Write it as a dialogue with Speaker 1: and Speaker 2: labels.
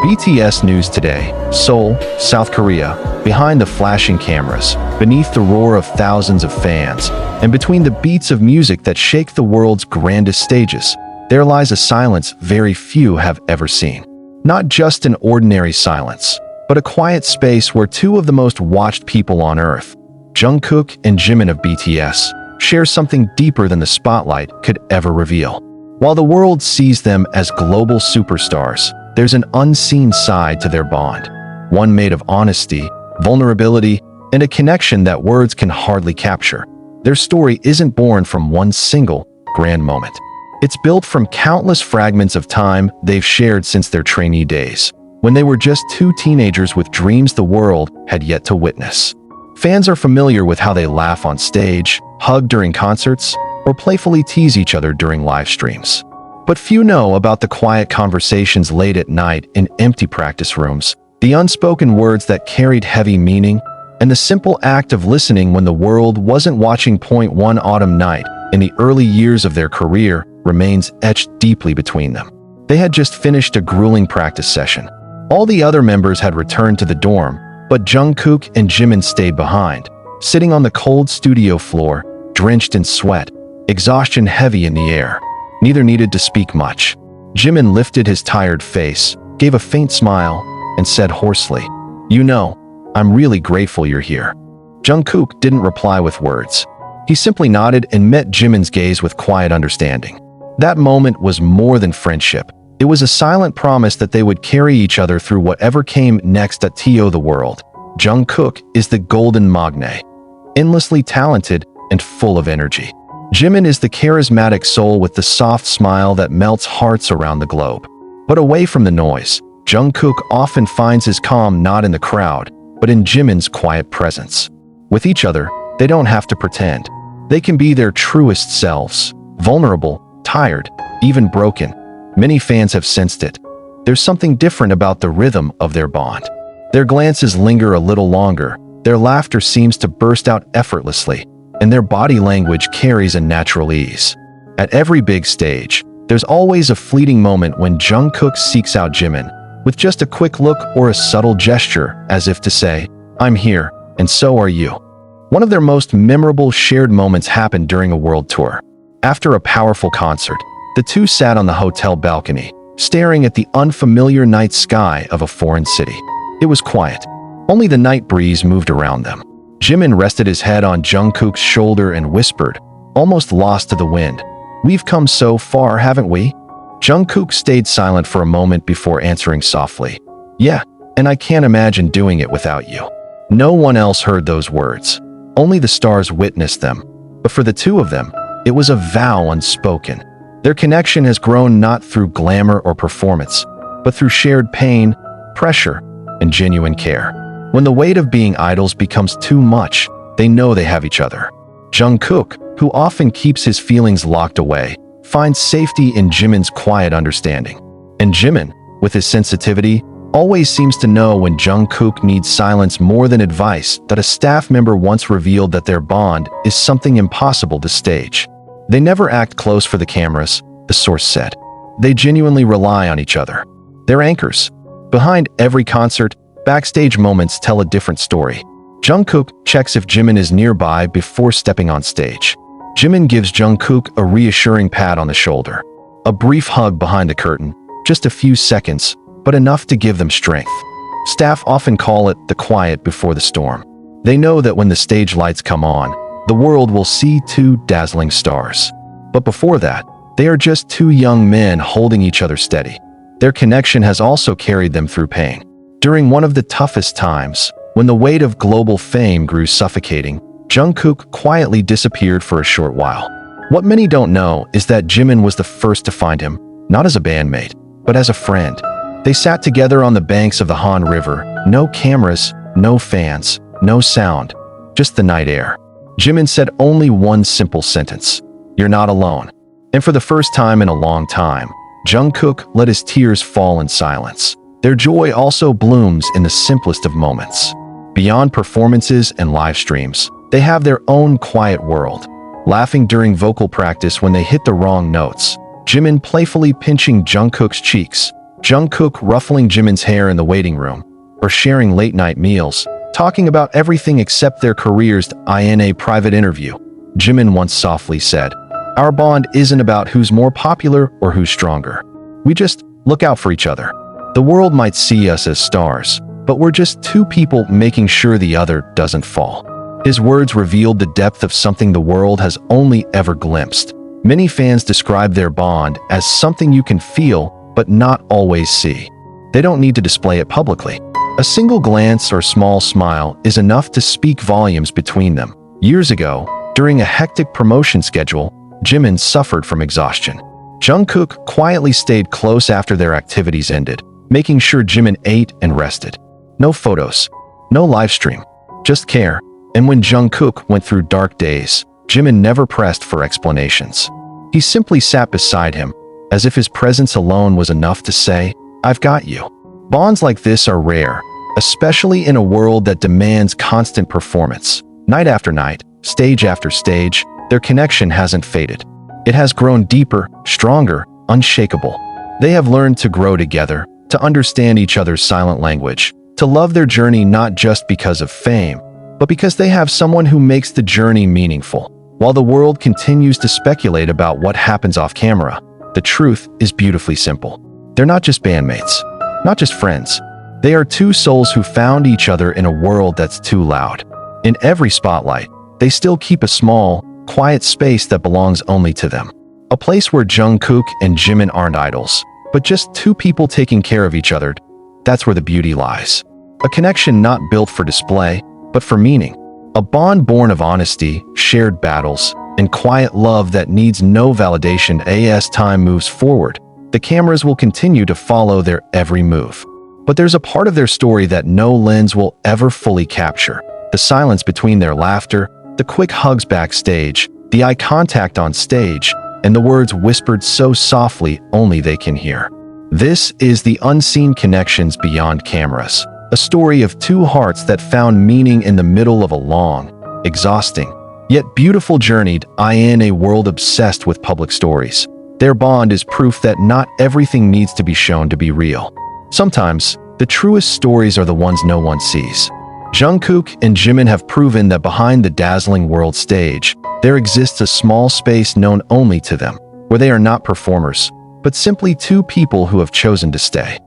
Speaker 1: BTS News Today, Seoul, South Korea. Behind the flashing cameras, beneath the roar of thousands of fans, and between the beats of music that shake the world's grandest stages, there lies a silence very few have ever seen. Not just an ordinary silence, but a quiet space where two of the most watched people on Earth, Jungkook and Jimin of BTS, share something deeper than the spotlight could ever reveal. While the world sees them as global superstars, there's an unseen side to their bond, one made of honesty, vulnerability, and a connection that words can hardly capture. Their story isn't born from one single, grand moment. It's built from countless fragments of time they've shared since their trainee days, when they were just two teenagers with dreams the world had yet to witness. Fans are familiar with how they laugh on stage, hug during concerts, or playfully tease each other during live streams. But few know about the quiet conversations late at night in empty practice rooms, the unspoken words that carried heavy meaning, and the simple act of listening when the world wasn't watching. One autumn night, in the early years of their career, remains etched deeply between them. They had just finished a grueling practice session. All the other members had returned to the dorm, but Jungkook and Jimin stayed behind, sitting on the cold studio floor, drenched in sweat, exhaustion heavy in the air. Neither needed to speak much. Jimin lifted his tired face, gave a faint smile, and said hoarsely, "You know, I'm really grateful you're here." Jungkook didn't reply with words. He simply nodded and met Jimin's gaze with quiet understanding. That moment was more than friendship. It was a silent promise that they would carry each other through whatever came next. The world. Jungkook is the golden magne, endlessly talented and full of energy. Jimin is the charismatic soul with the soft smile that melts hearts around the globe. But away from the noise, Jungkook often finds his calm not in the crowd, but in Jimin's quiet presence. With each other, they don't have to pretend. They can be their truest selves, vulnerable, tired, even broken. Many fans have sensed it. There's something different about the rhythm of their bond. Their glances linger a little longer, their laughter seems to burst out effortlessly, and their body language carries a natural ease. At every big stage, there's always a fleeting moment when Jungkook seeks out Jimin, with just a quick look or a subtle gesture, as if to say, "I'm here, and so are you." One of their most memorable shared moments happened during a world tour. After a powerful concert, the two sat on the hotel balcony, staring at the unfamiliar night sky of a foreign city. It was quiet. Only the night breeze moved around them. Jimin rested his head on Jungkook's shoulder and whispered, almost lost to the wind, "We've come so far, haven't we?" Jungkook stayed silent for a moment before answering softly, "Yeah, and I can't imagine doing it without you." No one else heard those words. Only the stars witnessed them. But for the two of them, it was a vow unspoken. Their connection has grown not through glamour or performance, but through shared pain, pressure, and genuine care. When the weight of being idols becomes too much, they know they have each other. Jungkook, who often keeps his feelings locked away, finds safety in Jimin's quiet understanding. And Jimin, with his sensitivity, always seems to know when Jungkook needs silence more than advice. That a staff member once revealed that their bond is something impossible to stage. They never act close for the cameras, the source said. They genuinely rely on each other. They're anchors. Behind every concert, backstage moments tell a different story. Jungkook checks if Jimin is nearby before stepping on stage. Jimin gives Jungkook a reassuring pat on the shoulder. A brief hug behind the curtain, just a few seconds, but enough to give them strength. Staff often call it the quiet before the storm. They know that when the stage lights come on, the world will see two dazzling stars. But before that, they are just two young men holding each other steady. Their connection has also carried them through pain. During one of the toughest times, when the weight of global fame grew suffocating, Jungkook quietly disappeared for a short while. What many don't know is that Jimin was the first to find him, not as a bandmate, but as a friend. They sat together on the banks of the Han River, no cameras, no fans, no sound, just the night air. Jimin said only one simple sentence, "You're not alone." And for the first time in a long time, Jungkook let his tears fall in silence. Their joy also blooms in the simplest of moments. Beyond performances and live streams, they have their own quiet world. Laughing during vocal practice when they hit the wrong notes, Jimin playfully pinching Jungkook's cheeks, Jungkook ruffling Jimin's hair in the waiting room, or sharing late-night meals, talking about everything except their careers in a private interview. Jimin once softly said, "Our bond isn't about who's more popular or who's stronger. We just look out for each other. The world might see us as stars, but we're just two people making sure the other doesn't fall." His words revealed the depth of something the world has only ever glimpsed. Many fans describe their bond as something you can feel but not always see. They don't need to display it publicly. A single glance or small smile is enough to speak volumes between them. Years ago, during a hectic promotion schedule, Jimin suffered from exhaustion. Jungkook quietly stayed close after their activities ended, making sure Jimin ate and rested. No photos, no livestream, just care. And when Jungkook went through dark days, Jimin never pressed for explanations. He simply sat beside him, as if his presence alone was enough to say, "I've got you." Bonds like this are rare, especially in a world that demands constant performance. Night after night, stage after stage, their connection hasn't faded. It has grown deeper, stronger, unshakable. They have learned to grow together, to understand each other's silent language, to love their journey not just because of fame, but because they have someone who makes the journey meaningful. While the world continues to speculate about what happens off camera, the truth is beautifully simple. They're not just bandmates, not just friends. They are two souls who found each other in a world that's too loud. In every spotlight, they still keep a small, quiet space that belongs only to them. A place where Jungkook and Jimin aren't idols, but just two people taking care of each other. That's where the beauty lies. A connection not built for display, but for meaning. A bond born of honesty, shared battles, and quiet love that needs no validation. As time moves forward, the cameras will continue to follow their every move. But there's a part of their story that no lens will ever fully capture. The silence between their laughter, the quick hugs backstage, the eye contact on stage, and the words whispered so softly only they can hear. This is the unseen connections beyond cameras. A story of two hearts that found meaning in the middle of a long, exhausting, yet beautiful journey in a world obsessed with public stories. Their bond is proof that not everything needs to be shown to be real. Sometimes, the truest stories are the ones no one sees. Jungkook and Jimin have proven that behind the dazzling world stage, there exists a small space known only to them, where they are not performers, but simply two people who have chosen to stay.